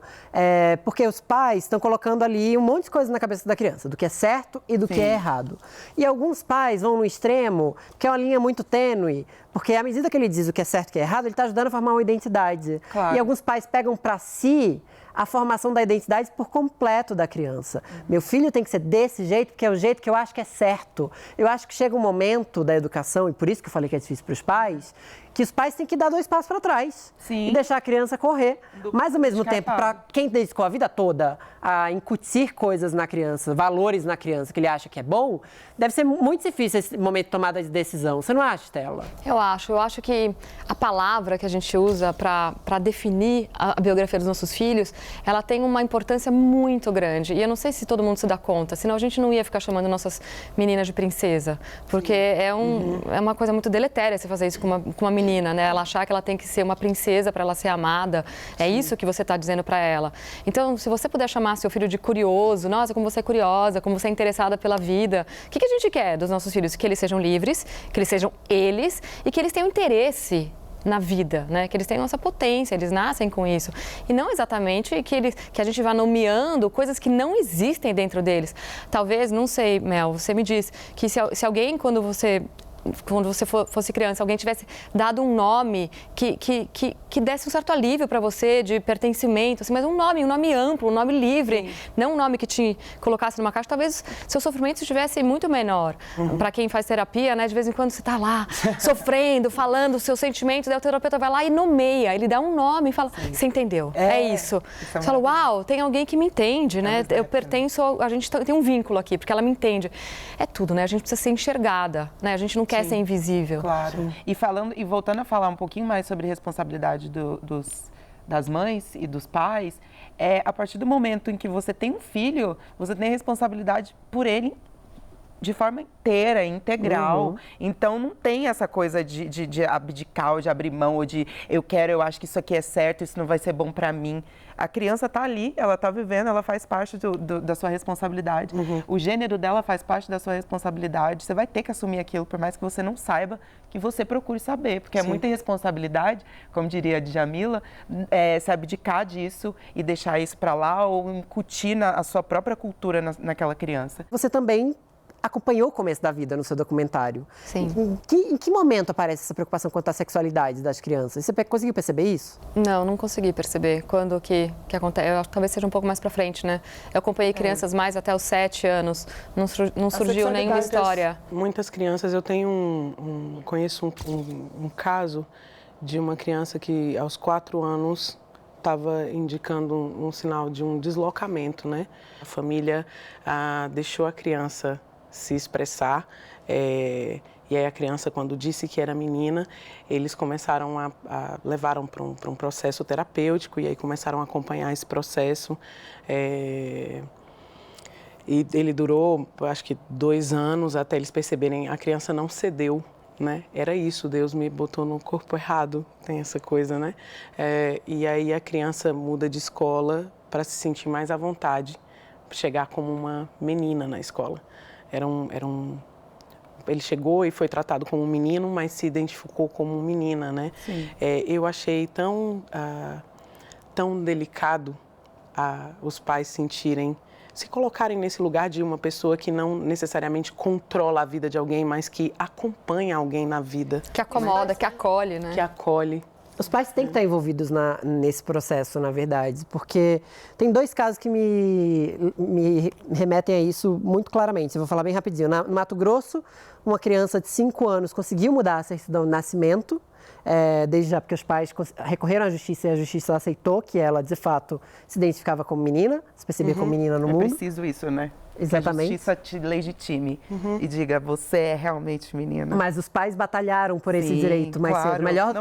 Porque os pais estão colocando ali um monte de coisa na cabeça da criança. criança, do que é certo e do que é errado. E alguns pais vão no extremo, que é uma linha muito tênue, porque à medida que ele diz o que é certo e o que é errado, ele está ajudando a formar uma identidade. Claro. E alguns pais pegam para si a formação da identidade por completo da criança. Meu filho tem que ser desse jeito, porque é o jeito que eu acho que é certo. Eu acho que chega um momento da educação, e por isso que eu falei que é difícil para os pais, que os pais têm que dar 2 passos para trás e deixar a criança correr. Mas, ao mesmo tempo, para quem dedicou a vida toda a incutir coisas na criança, valores na criança que ele acha que é bom, deve ser muito difícil esse momento de tomada de decisão. Você não acha, Stella? Eu acho que a palavra que a gente usa para definir a biografia dos nossos filhos, ela tem uma importância muito grande. E eu não sei se todo mundo se dá conta, senão a gente não ia ficar chamando nossas meninas de princesa, porque é uma coisa muito deletéria você fazer isso com uma menina, né? Ela achar que ela tem que ser uma princesa para ela ser amada. É isso que você está dizendo para ela. Então, se você puder chamar seu filho de curioso, nossa, como você é curiosa, como você é interessada pela vida. O que a gente quer dos nossos filhos? Que eles sejam livres, que eles sejam eles e que eles tenham interesse na vida, né? Que eles tenham essa potência, eles nascem com isso. E não exatamente que a gente vá nomeando coisas que não existem dentro deles. Talvez, não sei, Mel, você me diz que se alguém, quando você fosse criança, alguém tivesse dado um nome que desse um certo alívio para você de pertencimento, assim, mas um nome amplo, um nome livre, não um nome que te colocasse numa caixa, talvez seu sofrimento estivesse muito menor. Para quem faz terapia, né, de vez em quando você está lá sofrendo, falando os seus sentimentos, daí o terapeuta vai lá e nomeia, ele dá um nome e fala, você entendeu, é isso. Você fala, uau, tem alguém que me entende, né? Eu pertenço, a gente tem um vínculo aqui, porque ela me entende. É tudo, né? A gente precisa ser enxergada, né? A gente não quer ser invisível. Claro. E voltando a falar um pouquinho mais sobre responsabilidade das mães e dos pais, a partir do momento em que você tem um filho, você tem responsabilidade por ele de forma inteira, integral. Então, não tem essa coisa de abdicar ou de abrir mão, ou de eu acho que isso aqui é certo, isso não vai ser bom para mim. A criança está ali, ela está vivendo, ela faz parte da sua responsabilidade. O gênero dela faz parte da sua responsabilidade. Você vai ter que assumir aquilo, por mais que você não saiba, que você procure saber. Porque é muita irresponsabilidade, como diria a Djamila, se abdicar disso e deixar isso para lá ou incutir a sua própria cultura naquela criança. Você também acompanhou o começo da vida no seu documentário. Sim. Em que momento aparece essa preocupação quanto à sexualidade das crianças? Você conseguiu perceber isso? Não consegui perceber. Quando que acontece? Eu acho que talvez seja um pouco mais pra frente, né? Eu acompanhei crianças mais até os 7 anos. Não surgiu nenhuma história. Muitas crianças, eu tenho conheço um caso de uma criança que aos 4 anos estava indicando um sinal de um deslocamento, né? A família deixou a criança se expressar, e aí a criança, quando disse que era menina, eles começaram levaram para um processo terapêutico e aí começaram a acompanhar esse processo. E ele durou, acho que 2 anos, até eles perceberem, a criança não cedeu, né? Era isso, Deus me botou no corpo errado, tem essa coisa, né? E aí a criança muda de escola para se sentir mais à vontade, chegar como uma menina na escola. Ele chegou e foi tratado como um menino, mas se identificou como menina, né? Eu achei tão delicado os pais se colocarem nesse lugar de uma pessoa que não necessariamente controla a vida de alguém, mas que acompanha alguém na vida. Que acomoda, que acolhe, né? Que acolhe. Os pais têm que estar envolvidos nesse processo, na verdade, porque tem 2 casos que me remetem a isso muito claramente. Eu vou falar bem rapidinho. No Mato Grosso, uma criança de 5 anos conseguiu mudar a certidão de nascimento, desde já porque os pais recorreram à justiça e a justiça aceitou que ela, de fato, se identificava como menina, se percebia como menina no mundo. É preciso isso, né? Exatamente. Que a justiça te legitime e diga, você é realmente menina. Mas os pais batalharam por esse direito mais cedo. Melhor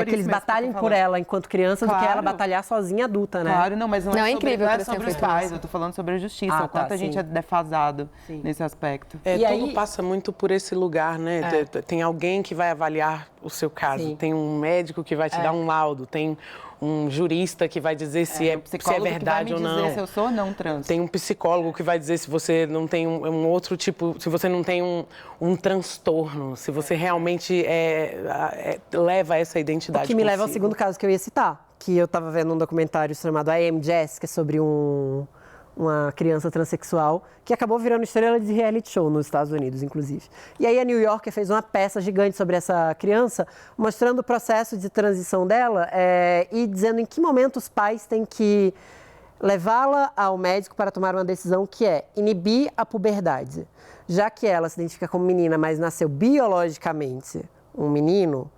que eles batalhem por ela enquanto criança do que ela batalhar sozinha adulta, né? Claro, não, mas não é incrível sobre os pais. Eu tô falando sobre a justiça, o quanto a gente é defasado nesse aspecto. Tudo passa muito por esse lugar, né? Tem alguém que vai avaliar o seu caso, tem um médico que vai te dar um laudo, tem um jurista que vai dizer se é verdade ou não. Que vai me dizer se eu sou ou não trans. Tem um psicólogo que vai dizer se você não tem um outro tipo, se você não tem um transtorno, se você realmente leva essa identidade. O que me leva ao segundo caso que eu ia citar, que eu estava vendo um documentário chamado I Am Jess, que é sobre um uma criança transexual, que acabou virando estrela de reality show nos Estados Unidos, inclusive. E aí a New Yorker fez uma peça gigante sobre essa criança, mostrando o processo de transição dela e dizendo em que momento os pais têm que levá-la ao médico para tomar uma decisão que é inibir a puberdade. Já que ela se identifica como menina, mas nasceu biologicamente um menino,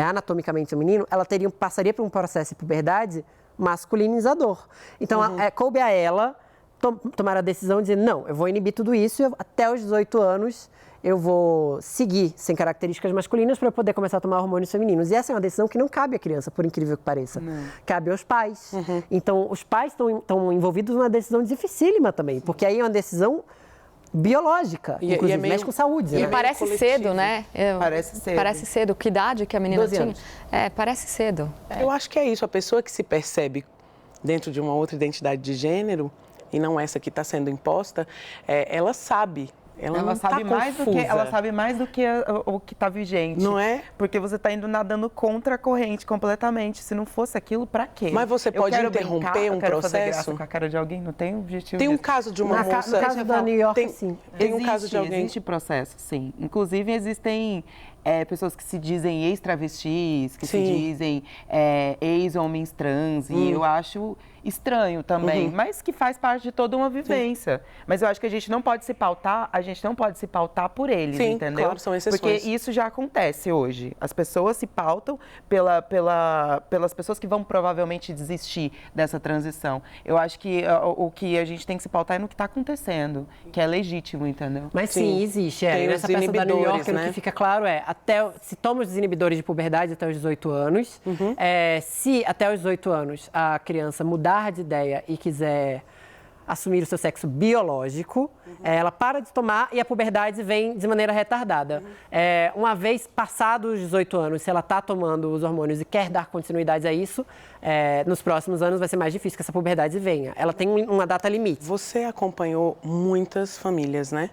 anatomicamente um menino, ela passaria por um processo de puberdade masculinizador. Então, coube a ela tomar a decisão de dizer, não, eu vou inibir tudo isso e até os 18 anos eu vou seguir sem características masculinas para eu poder começar a tomar hormônios femininos. E essa é uma decisão que não cabe à criança, por incrível que pareça. Não. Cabe aos pais. Então, os pais estão envolvidos numa decisão dificílima também, porque aí é uma decisão biológica, inclusive, mexe com saúde. E parece cedo, né? Parece cedo. Parece cedo. Que idade que a menina 12 tinha? anos. Parece cedo. Eu acho que é isso. A pessoa que se percebe dentro de uma outra identidade de gênero, e não essa que está sendo imposta, ela sabe. Ela sabe mais do que o que está vigente. Não é? Porque você está indo nadando contra a corrente completamente. Se não fosse aquilo, para quê? Mas você pode interromper um processo? Fazer graça com a cara de alguém, não tem objetivo. Tem um caso de uma moça. No caso da New York, sim. Tem um caso de alguém. Existe processo, sim. Inclusive, existem pessoas que se dizem ex-travestis, que se dizem ex-homens trans, e eu acho estranho também, mas que faz parte de toda uma vivência. Mas eu acho que a gente não pode se pautar por eles, entendeu? Claro, são exceções. Porque isso já acontece hoje. As pessoas se pautam pelas pessoas que vão provavelmente desistir dessa transição. Eu acho que o que a gente tem que se pautar é no que está acontecendo, que é legítimo, entendeu? Mas sim, existe. Nessa peça da New York, o que fica claro se toma os desinibidores de puberdade até os 18 anos, se até os 18 anos a criança mudar de ideia e quiser assumir o seu sexo biológico, ela para de tomar e a puberdade vem de maneira retardada. Uma vez passados os 18 anos, se ela está tomando os hormônios e quer dar continuidade a isso, nos próximos anos vai ser mais difícil que essa puberdade venha. Ela tem uma data limite. Você acompanhou muitas famílias, né?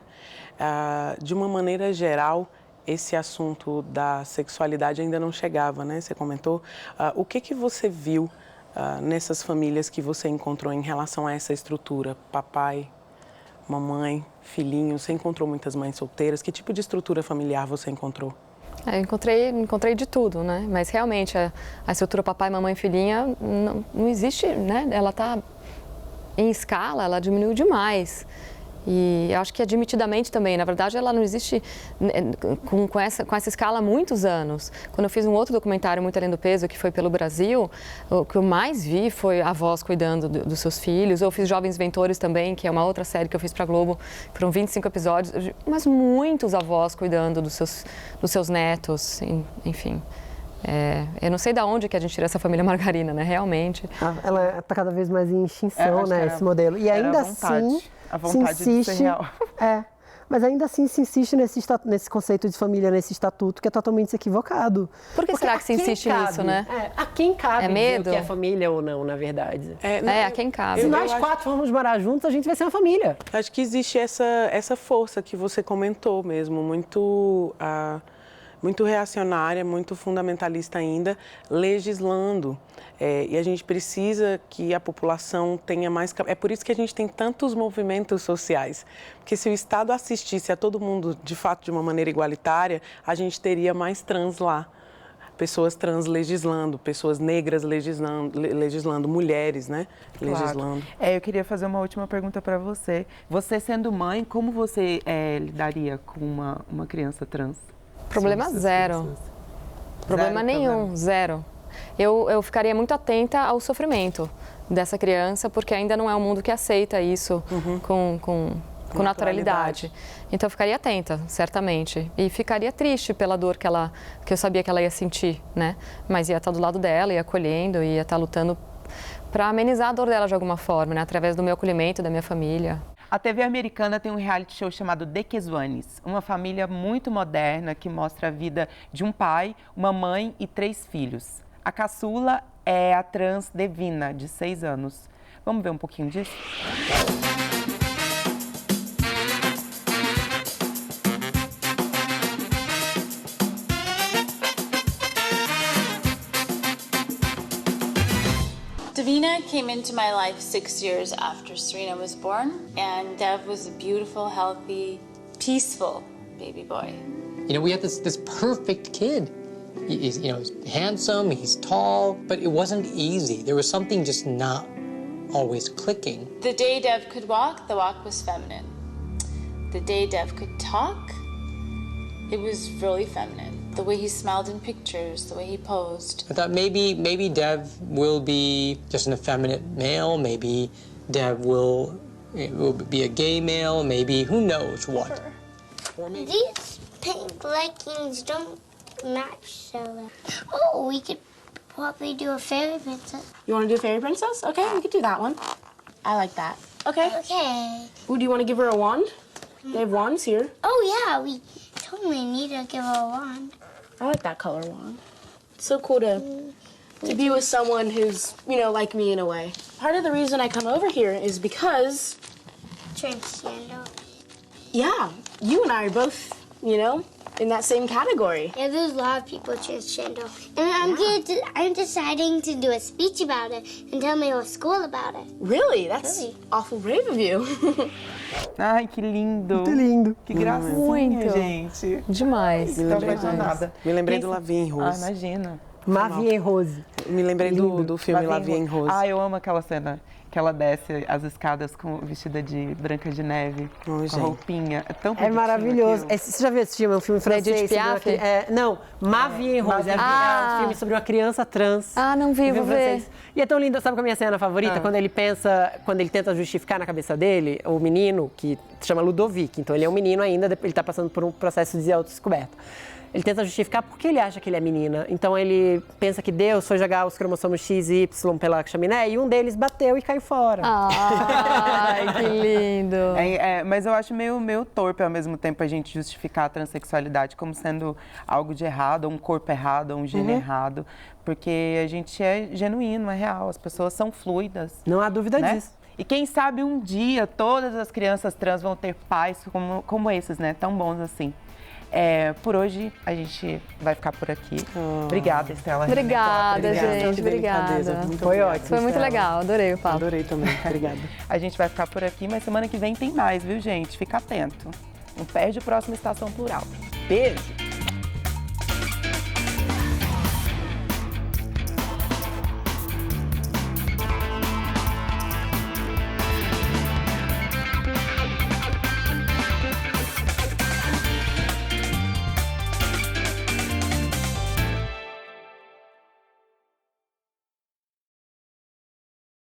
De uma maneira geral, esse assunto da sexualidade ainda não chegava, né? Você comentou. O que você viu nessas famílias que você encontrou em relação a essa estrutura? Papai, mamãe, filhinho, você encontrou muitas mães solteiras? Que tipo de estrutura familiar você encontrou? Eu encontrei de tudo, né? Mas realmente a estrutura papai, mamãe, filhinha não existe, né? Ela está em escala, ela diminuiu demais. E eu acho que admitidamente também, na verdade, ela não existe com essa escala há muitos anos. Quando eu fiz um outro documentário, Muito Além do Peso, que foi pelo Brasil, o que eu mais vi foi avós cuidando dos seus filhos. Eu fiz Jovens Ventores também, que é uma outra série que eu fiz para a Globo, foram 25 episódios, mas muitos avós cuidando dos seus netos, enfim. Eu não sei de onde que a gente tira essa família margarina, né? Realmente. Ela está cada vez mais em extinção, né? Esse modelo. E ainda assim, a vontade se insiste, de ser real. Mas ainda assim se insiste nesse conceito de família, nesse estatuto, que é totalmente equivocado. Por que será que se insiste nisso, né? A quem cabe medo? Dizer o que é família ou não, na verdade. A quem cabe. Se nós quatro formos morar juntos, a gente vai ser uma família. Acho que existe essa força que você comentou mesmo, muito reacionária, muito fundamentalista ainda, legislando. E a gente precisa que a população tenha mais... É por isso que a gente tem tantos movimentos sociais. Porque se o Estado assistisse a todo mundo, de fato, de uma maneira igualitária, a gente teria mais trans lá. Pessoas trans legislando, pessoas negras legislando, mulheres, né? Legislando. Eu queria fazer uma última pergunta para você. Você sendo mãe, como você lidaria com uma criança trans? Problema zero. Problema nenhum, zero. Eu ficaria muito atenta ao sofrimento dessa criança, porque ainda não é um mundo que aceita isso com naturalidade. Então eu ficaria atenta, certamente. E ficaria triste pela dor que eu sabia que ela ia sentir, né? Mas ia estar do lado dela, ia acolhendo, ia estar lutando para amenizar a dor dela de alguma forma, né? Através do meu acolhimento, da minha família. A TV americana tem um reality show chamado The Keswanes, uma família muito moderna que mostra a vida de um pai, uma mãe e 3 filhos. A caçula é a trans Devina, de 6 anos. Vamos ver um pouquinho disso? To Savina came into my life 6 years after Serena was born, and Dev was a beautiful, healthy, peaceful baby boy. You know, we had this perfect kid. He's, you know, he's handsome, he's tall, but it wasn't easy. There was something just not always clicking. The day Dev could walk, the walk was feminine. The day Dev could talk, it was really feminine. The way he smiled in pictures, the way he posed. I thought maybe Dev will be just an effeminate male, maybe Dev will be a gay male, maybe who knows what. These pink leggings don't match so well. Oh, we could probably do a fairy princess. You want to do a fairy princess? Okay, we could do that one. I like that. Okay. Okay. Ooh, do you want to give her a wand? They have wands here. Oh, yeah, we totally need to give her a wand. I like that color wand. It's so cool to be with someone who's, you know, like me in a way. Part of the reason I come over here is because... Transgender. Yeah, you and I are both, you know, in that same category. Yeah, there's a lot of people transgender. And I'm deciding to do a speech about it and tell my whole school about it. Really? That's awful brave of you. Ai, que lindo. Muito lindo. Que gracinha, Muito. gente. Demais. Tô apaixonada. Me lembrei do La Vie en Rose. Ah, imagina. Ma Vie en Rose. Me lembrei do filme La Vie en Rose. Ah, eu amo aquela cena que ela desce as escadas vestida de Branca de Neve, com a roupinha. É tão bonitinho. É maravilhoso. Você já viu esse filme? É um filme francês. Edith Piaf? Não, Ma Vie en Rose. É um filme sobre uma criança trans. Ah, não vi, vou ver. E é tão lindo. Sabe qual é a minha cena favorita? Quando ele tenta justificar na cabeça dele, o menino, que se chama Ludovic. Então ele é um menino ainda, ele tá passando por um processo de autodescoberta. Ele tenta justificar porque ele acha que ele é menina. Então ele pensa que Deus foi jogar os cromossomos X e Y pela chaminé e um deles bateu e caiu fora. Ai, que lindo. Mas eu acho meio torpe ao mesmo tempo a gente justificar a transexualidade como sendo algo de errado, um corpo errado, um gene errado. Porque a gente é genuíno, é real. As pessoas são fluidas. Não há dúvida disso. E quem sabe um dia todas as crianças trans vão ter pais como esses, né? Tão bons assim. Por hoje, a gente vai ficar por aqui. Obrigada, Estela. Obrigada, gente. Obrigada. Foi ótimo. Foi muito legal. Adorei o papo. Adorei também. Obrigada. A gente vai ficar por aqui, mas semana que vem tem mais, viu, gente? Fica atento. Não perde o próximo Estação Plural. Beijo!